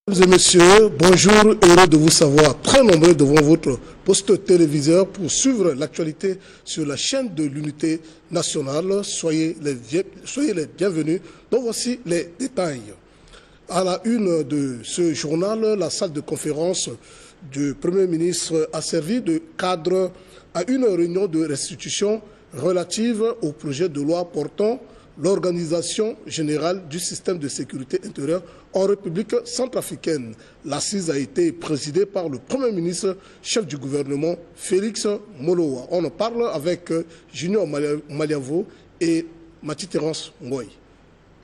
Mesdames et messieurs, bonjour, heureux de vous savoir très nombreux devant votre poste téléviseur pour suivre l'actualité sur la chaîne de l'unité nationale. Soyez les bienvenus. Donc voici les détails. À la une de ce journal, la salle de conférence du Premier ministre a servi de cadre à une réunion de restitution relative au projet de loi portant l'organisation générale du système de sécurité intérieure en République centrafricaine. L'assise a été présidée par le Premier ministre, chef du gouvernement, Félix Molowa. On en parle avec Junior Maliavo et Mathieu Terence Ngoy.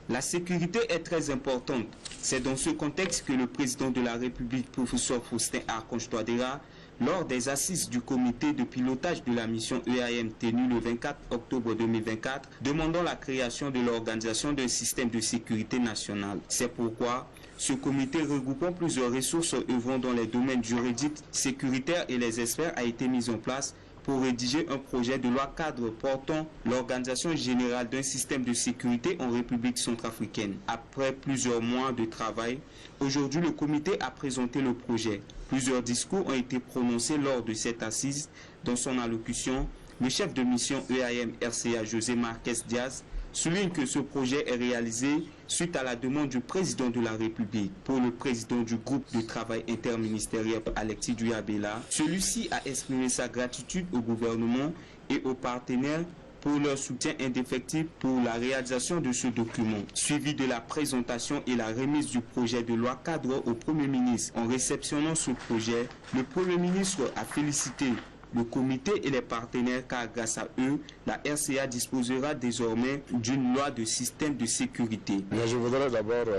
La sécurité est très importante. C'est dans ce contexte que le président de la République, professeur Faustin Archange Touadéra, lors des assises du comité de pilotage de la mission EAM tenue le 24 octobre 2024, demandant la création de l'organisation d'un système de sécurité nationale. C'est pourquoi ce comité regroupant plusieurs ressources œuvrant dans les domaines juridiques, sécuritaires et les experts a été mis en place pour rédiger un projet de loi cadre portant l'organisation générale d'un système de sécurité en République centrafricaine. Après plusieurs mois de travail, aujourd'hui le comité a présenté le projet. Plusieurs discours ont été prononcés lors de cette assise. Dans son allocution, le chef de mission EAM-RCA José Marquez Diaz souligne que ce projet est réalisé suite à la demande du président de la République. Pour le président du groupe de travail interministériel Alexis Duyabela, celui-ci a exprimé sa gratitude au gouvernement et aux partenaires pour leur soutien indéfectible pour la réalisation de ce document. Suivi de la présentation et la remise du projet de loi cadre au Premier ministre. En réceptionnant ce projet, le Premier ministre a félicité le comité et les partenaires car grâce à eux, la RCA disposera désormais d'une loi de système de sécurité. Je voudrais d'abord,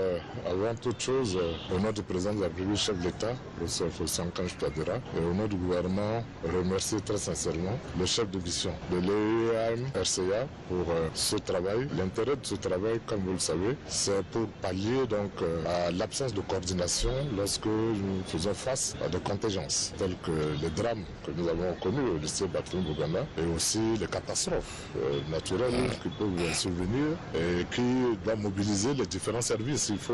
avant toute chose, au nom du président de la République, chef de l'État, professeur Faustin Archange Touadéra, et au nom du gouvernement, remercier très sincèrement le chef de mission de l'EAM RCA pour ce travail. L'intérêt de ce travail, comme vous le savez, c'est pour pallier donc à l'absence de coordination lorsque nous faisons face à des contingences telles que les drames que nous avons connus au lycée Barthélemy Boganda et aussi les catastrophes naturelles qui peuvent survenir et qui doivent mobiliser les différents services. Il faut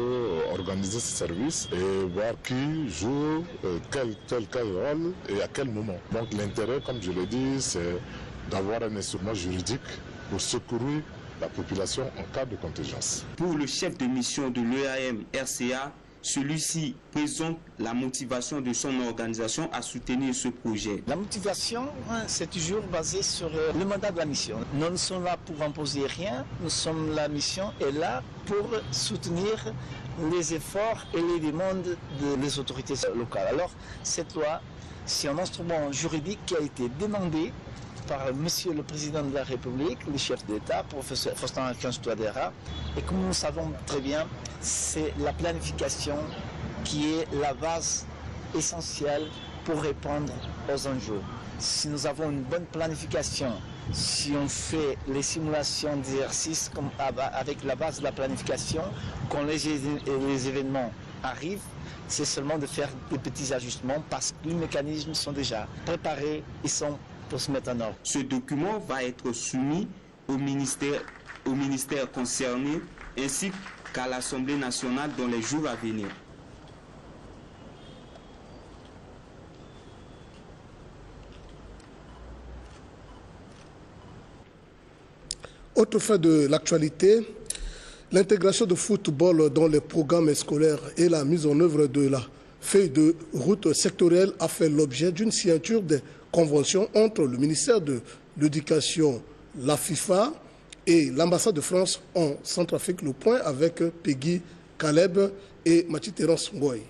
organiser ces services et voir qui joue quel rôle et à quel moment. Donc l'intérêt, comme je l'ai dit, c'est d'avoir un instrument juridique pour secourir la population en cas de contingence. Pour le chef de mission de l'EAM-RCA, celui-ci présente la motivation de son organisation à soutenir ce projet. La motivation, c'est toujours basé sur le mandat de la mission. Nous ne sommes là pour imposer rien, la mission est là pour soutenir les efforts et les demandes des autorités locales. Alors, cette loi, c'est un instrument juridique qui a été demandé par Monsieur le Président de la République, le chef d'État, professeur Faustin Archange Touadéra. Et comme nous savons très bien, c'est la planification qui est la base essentielle pour répondre aux enjeux. Si nous avons une bonne planification, si on fait les simulations d'exercice avec la base de la planification, quand les événements arrivent, c'est seulement de faire des petits ajustements parce que les mécanismes sont déjà préparés et sont pour se mettre en ordre. Ce document va être soumis au ministère concerné ainsi qu'à l'Assemblée nationale dans les jours à venir. Autre fait de l'actualité, l'intégration de football dans les programmes scolaires et la mise en œuvre de la feuille de route sectorielle a fait l'objet d'une signature des conventions entre le ministère de l'Éducation, la FIFA et l'ambassade de France en Centrafrique. Le point avec Peggy Caleb et Mathieu Terence Ngoy.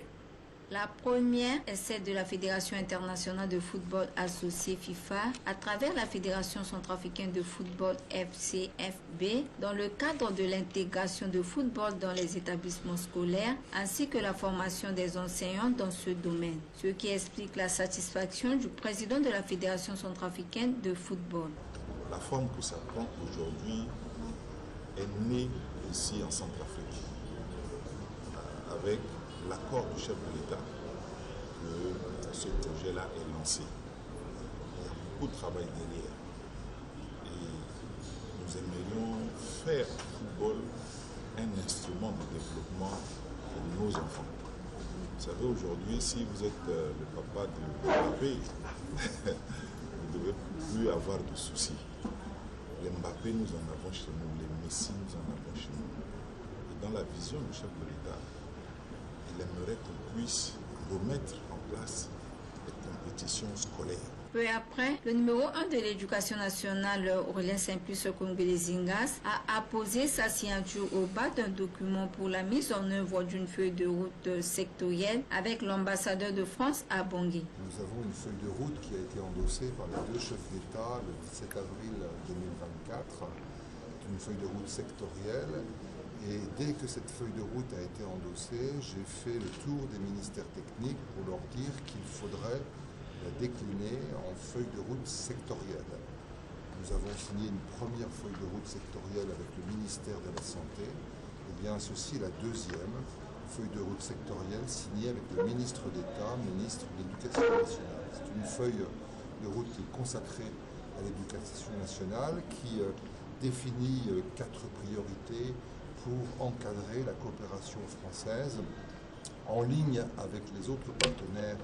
La première est celle de la Fédération internationale de football associée FIFA à travers la Fédération centrafricaine de football FCFB dans le cadre de l'intégration de football dans les établissements scolaires ainsi que la formation des enseignants dans ce domaine, ce qui explique la satisfaction du président de la Fédération centrafricaine de football. La forme que ça prend aujourd'hui est née ici en Centrafrique avec l'accord du chef de l'État que ce projet-là est lancé. Il y a beaucoup de travail derrière. Et nous aimerions faire du football un instrument de développement pour nos enfants. savez, aujourd'hui, si vous êtes le papa de Mbappé, vous ne devez plus avoir de soucis. Les Mbappé, nous en avons chez nous. Les Messi, nous en avons chez nous. Et dans la vision du chef de l'État, il aimerait qu'on puisse remettre en place les compétitions scolaires. Peu après, le numéro 1 de l'éducation nationale, Aurélien Simplice Kongwele Zingas, a apposé sa signature au bas d'un document pour la mise en œuvre d'une feuille de route sectorielle avec l'ambassadeur de France à Bangui. Nous avons une feuille de route qui a été endossée par les deux chefs d'État le 17 avril 2024. C'est une feuille de route sectorielle. Et dès que cette feuille de route a été endossée, j'ai fait le tour des ministères techniques pour leur dire qu'il faudrait la décliner en feuille de route sectorielle. Nous avons signé une première feuille de route sectorielle avec le ministère de la Santé, et bien ceci la deuxième feuille de route sectorielle signée avec le ministre d'État, ministre de l'Éducation nationale. C'est une feuille de route qui est consacrée à l'éducation nationale, qui définit 4 priorités pour encadrer la coopération française en ligne avec les autres partenaires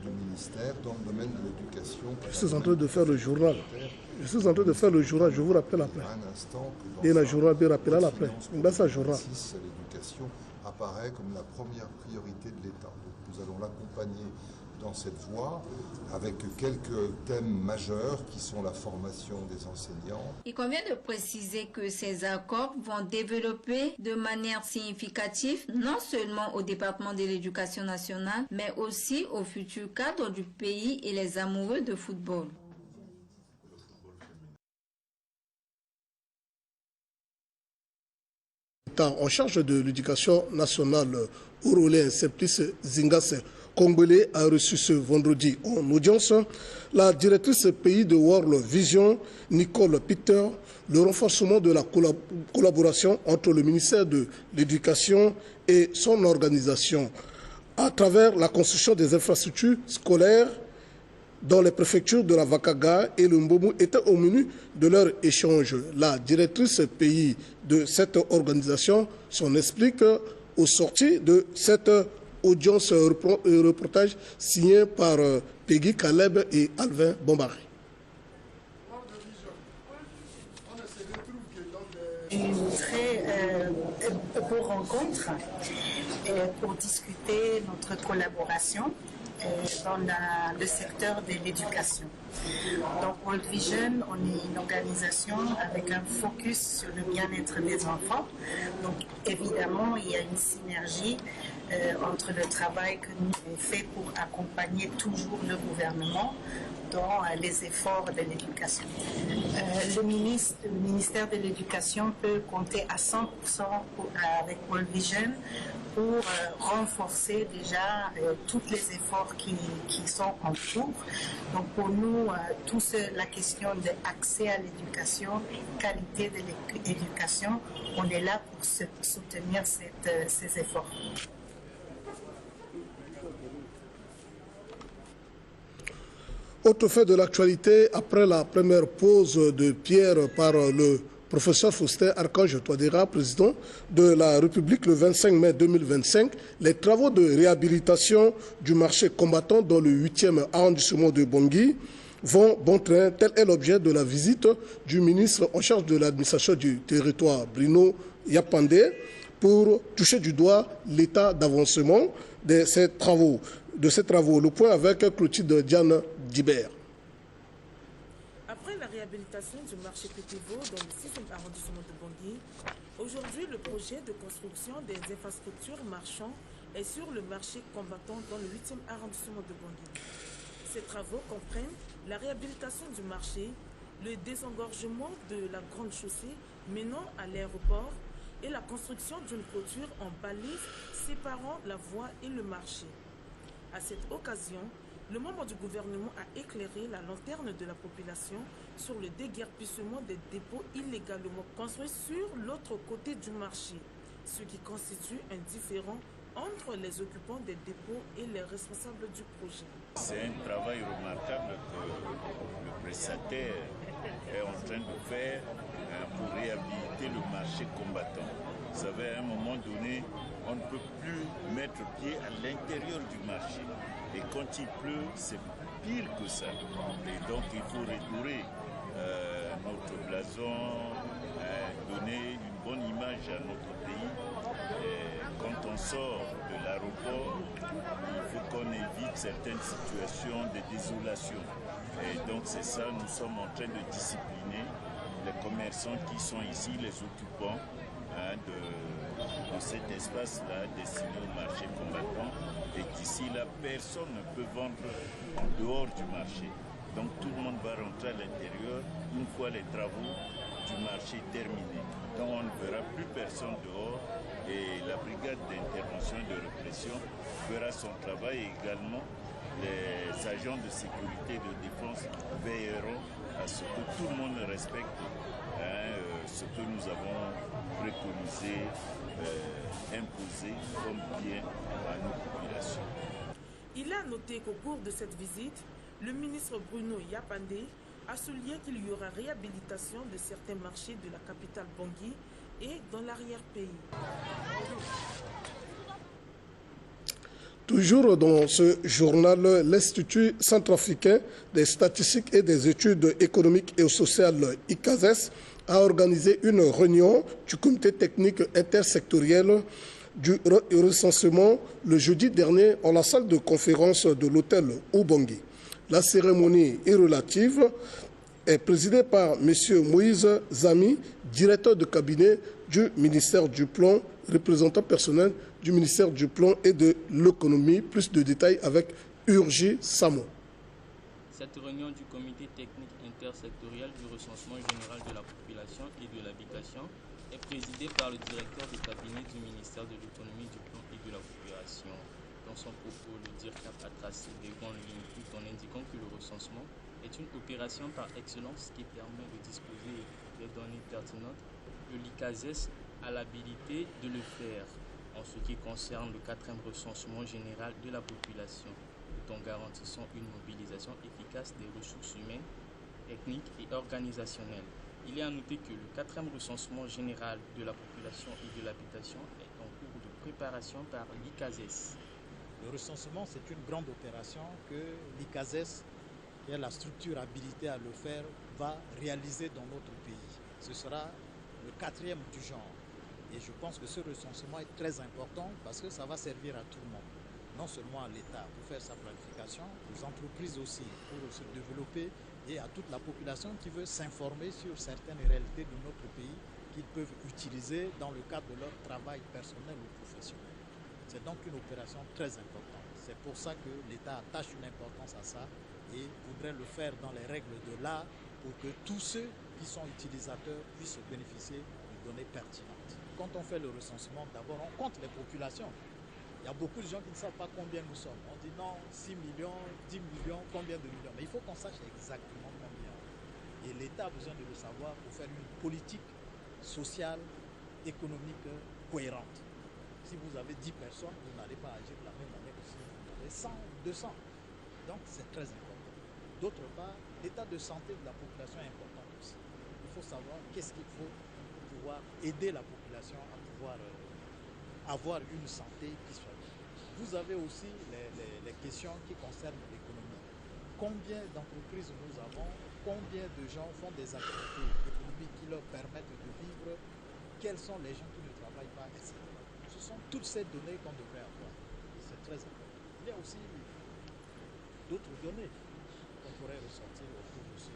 du ministère dans le domaine de l'éducation. Je suis en train de faire le journal. Je vous rappelle après. Un instant que et la journal bien rappelé après. L'éducation apparaît comme la première priorité de l'État. Nous allons l'accompagner dans cette voie avec quelques thèmes majeurs qui sont la formation des enseignants. Il convient de préciser que ces accords vont développer de manière significative non seulement au département de l'éducation nationale, mais aussi au futur cadre du pays et les amoureux de football. En charge de l'éducation nationale, Aurélien Simplice Zingas Kongwele a reçu ce vendredi en audience la directrice pays de World Vision, Nicole Peter, le renforcement de la collaboration entre le ministère de l'Éducation et son organisation à travers la construction des infrastructures scolaires dans les préfectures de la Vakaga et le Mbomu étaient au menu de leur échange. La directrice pays de cette organisation s'en explique au sorti de cette audience reportage signé par Peggy Caleb et Alvin Bombari. Une très beau rencontre pour discuter notre collaboration dans le secteur de l'éducation. Donc World Vision, on est une organisation avec un focus sur le bien-être des enfants. Donc évidemment, il y a une synergie entre le travail que nous avons fait pour accompagner toujours le gouvernement dans les efforts de l'éducation. Le ministère de l'Éducation peut compter à 100% avec World Vision pour renforcer déjà tous les efforts qui sont en cours. Donc pour nous, la question de l'accès à l'éducation, qualité de l'éducation, on est là pour soutenir ces efforts. Autre fait de l'actualité, après la première pose de pierre par le professeur Faustin Archange Touadéra, président de la République le 25 mai 2025, les travaux de réhabilitation du marché combattant dans le 8e arrondissement de Bangui vont bon train. Tel est l'objet de la visite du ministre en charge de l'administration du territoire, Bruno Yapandé, pour toucher du doigt l'état d'avancement de ces travaux. Le point avec Clotilde Diane Dibert. Après la réhabilitation du marché Pétivo dans le 6e arrondissement de Bangui, aujourd'hui le projet de construction des infrastructures marchands est sur le marché combattant dans le 8e arrondissement de Bangui. Ces travaux comprennent la réhabilitation du marché, le désengorgement de la grande chaussée menant à l'aéroport et la construction d'une clôture en balise séparant la voie et le marché. À cette occasion, le membre du gouvernement a éclairé la lanterne de la population sur le déguerpissement des dépôts illégalement construits sur l'autre côté du marché, ce qui constitue un différend entre les occupants des dépôts et les responsables du projet. C'est un travail remarquable que le prestataire est en train de faire pour réhabiliter le marché combattant. Vous savez, à un moment donné, on ne peut plus mettre pied à l'intérieur du marché. Et quand il pleut, c'est pire que ça. Et donc il faut redorer notre blason, donner une bonne image à notre pays. Et quand on sort de l'aéroport, il faut qu'on évite certaines situations de désolation. Et donc c'est ça, nous sommes en train de discipliner les commerçants qui sont ici, les occupants de cet espace-là destiné au marché combattant. Et qu'ici, là, personne ne peut vendre en dehors du marché. Donc tout le monde va rentrer à l'intérieur une fois les travaux du marché terminés. Donc on ne verra plus personne dehors et la brigade d'intervention et de répression fera son travail. Et également, les agents de sécurité et de défense veilleront à ce que tout le monde respecte ce que nous avons préconisé, imposé comme bien à nos populations. Il a noté qu'au cours de cette visite, le ministre Bruno Yapandé a souligné qu'il y aura réhabilitation de certains marchés de la capitale Bangui et dans l'arrière-pays. Toujours dans ce journal, l'Institut centrafricain des statistiques et des études économiques et sociales, ICASES, a organisé une réunion du comité technique intersectoriel du recensement le jeudi dernier en la salle de conférence de l'hôtel Ubangui. La cérémonie est relative est présidée par M. Moïse Zami, directeur de cabinet du ministère du Plan, représentant personnel du ministère du Plan et de l'Économie. Plus de détails avec Urgi Samo. Cette réunion du comité technique intersectoriel du recensement général de la population et de l'habitation est présidée par le directeur de cabinet du ministère de l'Économie, du Plan et de la population. Dans son propos, le DIRCAP a tracé des grandes lignes tout en indiquant que le recensement est une opération par excellence qui permet de disposer des données pertinentes. Le LICASES a l'habilité de le faire en ce qui concerne le 4e recensement général de la population, tout en garantissant une mobilisation efficace des ressources humaines, techniques et organisationnelles. Il est à noter que le 4e recensement général de la population et de l'habitation est en cours de préparation par l'ICASES. Le recensement, c'est une grande opération que l'ICASES, qui est la structure habilitée à le faire, va réaliser dans notre pays. Ce sera le 4e du genre. Et je pense que ce recensement est très important parce que ça va servir à tout le monde. Non seulement à l'État pour faire sa planification, aux entreprises aussi pour se développer et à toute la population qui veut s'informer sur certaines réalités de notre pays qu'ils peuvent utiliser dans le cadre de leur travail personnel ou professionnel. C'est donc une opération très importante. C'est pour ça que l'État attache une importance à ça et voudrait le faire dans les règles de l'art pour que tous ceux qui sont utilisateurs puissent bénéficier de données pertinentes. Quand on fait le recensement, d'abord on compte les populations. Il y a beaucoup de gens qui ne savent pas combien nous sommes. On dit non, 6 millions, 10 millions, combien de millions. Mais il faut qu'on sache exactement combien. Et l'État a besoin de le savoir pour faire une politique sociale, économique cohérente. Si vous avez 10 personnes, vous n'allez pas agir de la même manière que si vous avez 100, 200. Donc c'est très important. D'autre part, l'état de santé de la population est important aussi. Il faut savoir qu'est-ce qu'il faut pour pouvoir aider la population à pouvoir avoir une santé qui soit bien. Vous avez aussi les questions qui concernent l'économie. Combien d'entreprises nous avons, combien de gens font des activités économiques qui leur permettent de vivre, quels sont les gens qui ne travaillent pas, etc. Ce sont toutes ces données qu'on devrait avoir. Et c'est très important. Il y a aussi d'autres données qu'on pourrait ressortir au cours de ce.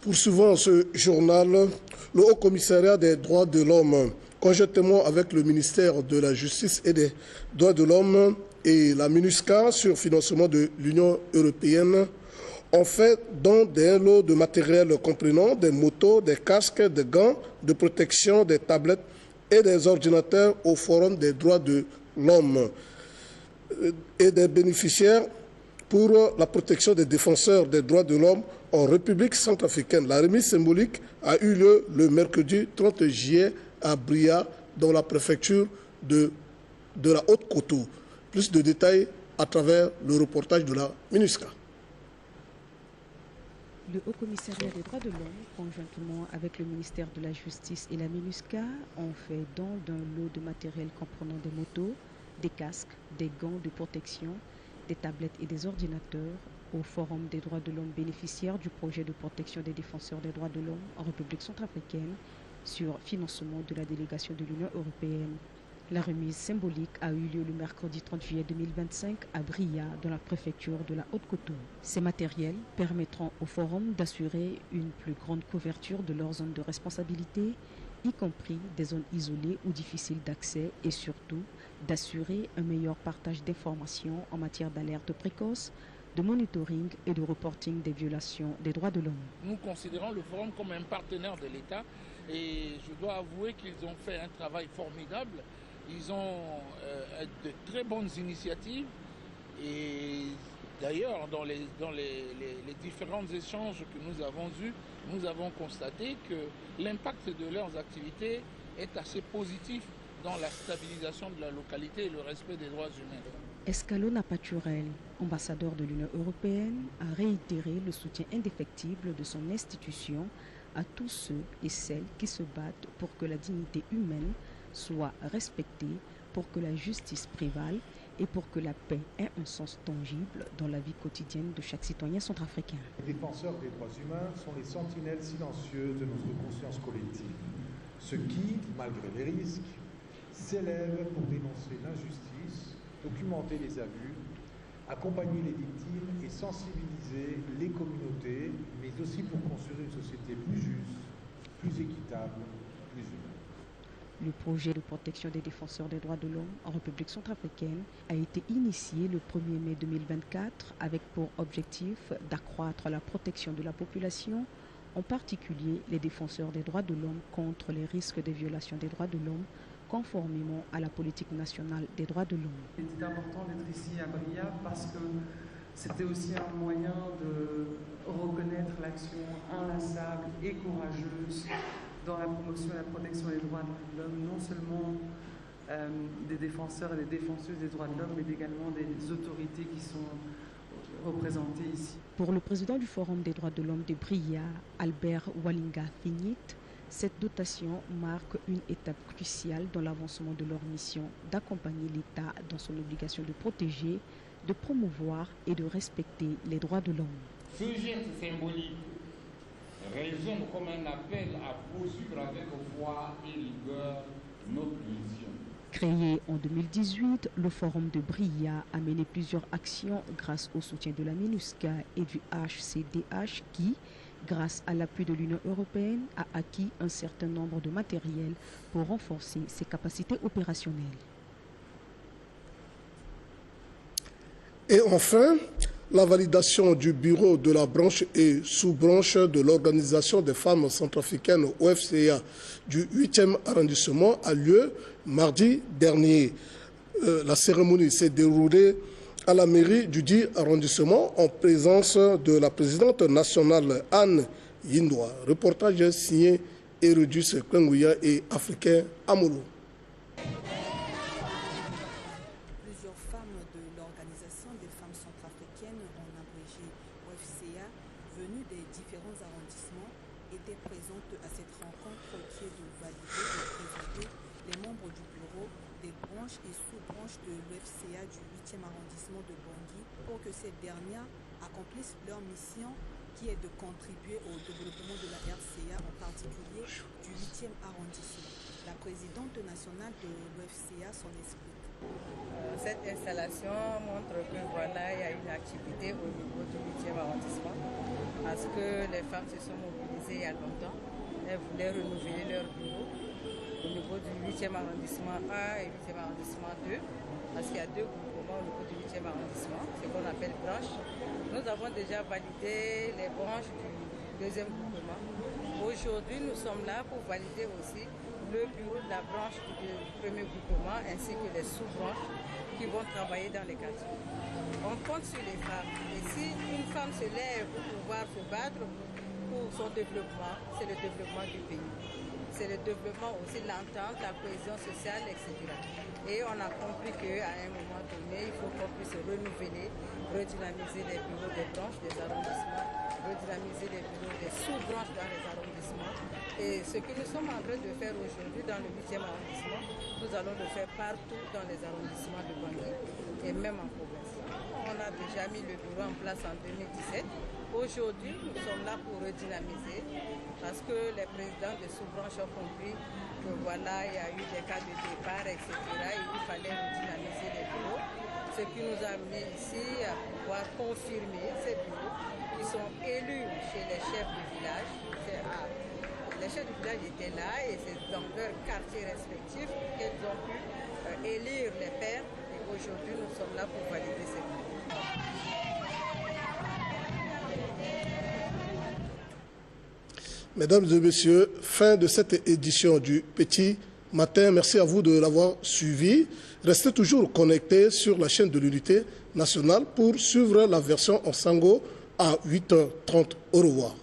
Poursuivant ce journal, le Haut Commissariat des droits de l'homme, conjointement avec le ministère de la Justice et des droits de l'homme et la MINUSCA sur financement de l'Union européenne, ont fait don d'un lot de matériel comprenant des motos, des casques, des gants de protection, des tablettes et des ordinateurs au Forum des droits de l'homme et des bénéficiaires pour la protection des défenseurs des droits de l'homme en République centrafricaine. La remise symbolique a eu lieu le mercredi 30 juillet à Bria, dans la préfecture de la Haute-Koto. Plus de détails à travers le reportage de la MINUSCA. Le Haut-Commissariat des droits de l'homme, conjointement avec le ministère de la Justice et la MINUSCA, ont fait don d'un lot de matériel comprenant des motos, des casques, des gants de protection, des tablettes et des ordinateurs au Forum des droits de l'homme bénéficiaire du projet de protection des défenseurs des droits de l'homme en République centrafricaine sur financement de la délégation de l'Union européenne. La remise symbolique a eu lieu le mercredi 30 juillet 2025 à Bria, dans la préfecture de la Haute-Cotonou. Ces matériels permettront au Forum d'assurer une plus grande couverture de leurs zones de responsabilité, y compris des zones isolées ou difficiles d'accès, et surtout d'assurer un meilleur partage d'informations en matière d'alerte précoce, de monitoring et de reporting des violations des droits de l'homme. Nous considérons le Forum comme un partenaire de l'État et je dois avouer qu'ils ont fait un travail formidable. Ils ont de très bonnes initiatives et d'ailleurs dans les différents échanges que nous avons eus, nous avons constaté que l'impact de leurs activités est assez positif dans la stabilisation de la localité et le respect des droits humains. Escalona Paturel, ambassadeur de l'Union européenne, a réitéré le soutien indéfectible de son institution à tous ceux et celles qui se battent pour que la dignité humaine soit respectée, pour que la justice prévale et pour que la paix ait un sens tangible dans la vie quotidienne de chaque citoyen centrafricain. Les défenseurs des droits humains sont les sentinelles silencieuses de notre conscience collective, ceux qui, malgré les risques, s'élèvent pour dénoncer l'injustice, documenter les abus, accompagner les victimes et sensibiliser les communautés, mais aussi pour construire une société plus juste, plus équitable, plus humaine. Le projet de protection des défenseurs des droits de l'homme en République centrafricaine a été initié le 1er mai 2024 avec pour objectif d'accroître la protection de la population, en particulier les défenseurs des droits de l'homme contre les risques des violations des droits de l'homme, conformément à la politique nationale des droits de l'homme. Il était important d'être ici à Bria parce que c'était aussi un moyen de reconnaître l'action inlassable et courageuse dans la promotion et la protection des droits de l'homme, non seulement des défenseurs et des défenseuses des droits de l'homme, mais également des autorités qui sont représentées ici. Pour le président du Forum des droits de l'homme de Bria, Albert Walinga Fignit, cette dotation marque une étape cruciale dans l'avancement de leur mission d'accompagner l'État dans son obligation de protéger, de promouvoir et de respecter les droits de l'homme. Ce geste symbolique résonne comme un appel à poursuivre avec foi et rigueur notre mission. Créé en 2018, le Forum de Bria a mené plusieurs actions grâce au soutien de la MINUSCA et du HCDH qui, grâce à l'appui de l'Union européenne, a acquis un certain nombre de matériels pour renforcer ses capacités opérationnelles. Et enfin, la validation du bureau de la branche et sous-branche de l'Organisation des femmes centrafricaines OFCA du 8e arrondissement a lieu mardi dernier. La cérémonie s'est déroulée à la mairie du 10 arrondissement en présence de la présidente nationale Anne Yindoa. Reportage signé Erudus Kwengouya et Africain Amolo. Plusieurs femmes de l'Organisation des femmes centrafricaines, en abrégé OFCA, venues des différents arrondissements, étaient présentes à cette rencontre qui est de valider et présenter les membres du bureau des branches et sous-branches de l'OFCA du 8e arrondissement de Bangui pour que ces dernières accomplissent leur mission qui est de contribuer au développement de la RCA, en particulier du 8e arrondissement. La présidente nationale de l'OFCA s'en explique. Cette installation montre que voilà, il y a une activité au niveau du 8e arrondissement parce que les femmes se sont mobilisées il y a longtemps. Elles voulaient renouveler leur bureau au niveau du 8e arrondissement A et 8e arrondissement 2 parce qu'il y a deux groupements au niveau du 8e arrondissement, ce qu'on appelle branches. Nous avons déjà validé les branches du deuxième groupement. Aujourd'hui, nous sommes là pour valider aussi le bureau de la branche du premier groupement ainsi que les sous-branches qui vont travailler dans les quartiers. On compte sur les femmes. Et si une femme se lève pour pouvoir se battre pour son développement, c'est le développement du pays. C'est le développement aussi de l'entente, la cohésion sociale, etc. Et on a compris qu'à un moment donné, il faut qu'on puisse renouveler, redynamiser les bureaux des branches, des arrondissements redynamiser les bureaux des sous-branches dans les arrondissements. Et ce que nous sommes en train de faire aujourd'hui dans le 8e arrondissement, nous allons le faire partout dans les arrondissements de Bangui et même en province. On a déjà mis le bureau en place en 2017. Aujourd'hui, nous sommes là pour redynamiser parce que les présidents des sous-branches ont compris que voilà, il y a eu des cas de départ, etc. Et il fallait redynamiser les bureaux. Ce qui nous a amené ici à pouvoir confirmer ces bureaux qui sont élus chez les chefs de village. Les chefs de village étaient là et c'est dans leurs quartiers respectifs qu'ils ont pu élire les pairs. Et aujourd'hui, nous sommes là pour valider ces bureaux. Mesdames et messieurs, fin de cette édition du Petit Matin. Merci à vous de l'avoir suivi. Restez toujours connectés sur la chaîne de l'Unité nationale pour suivre la version en sango à 8h30. Au revoir.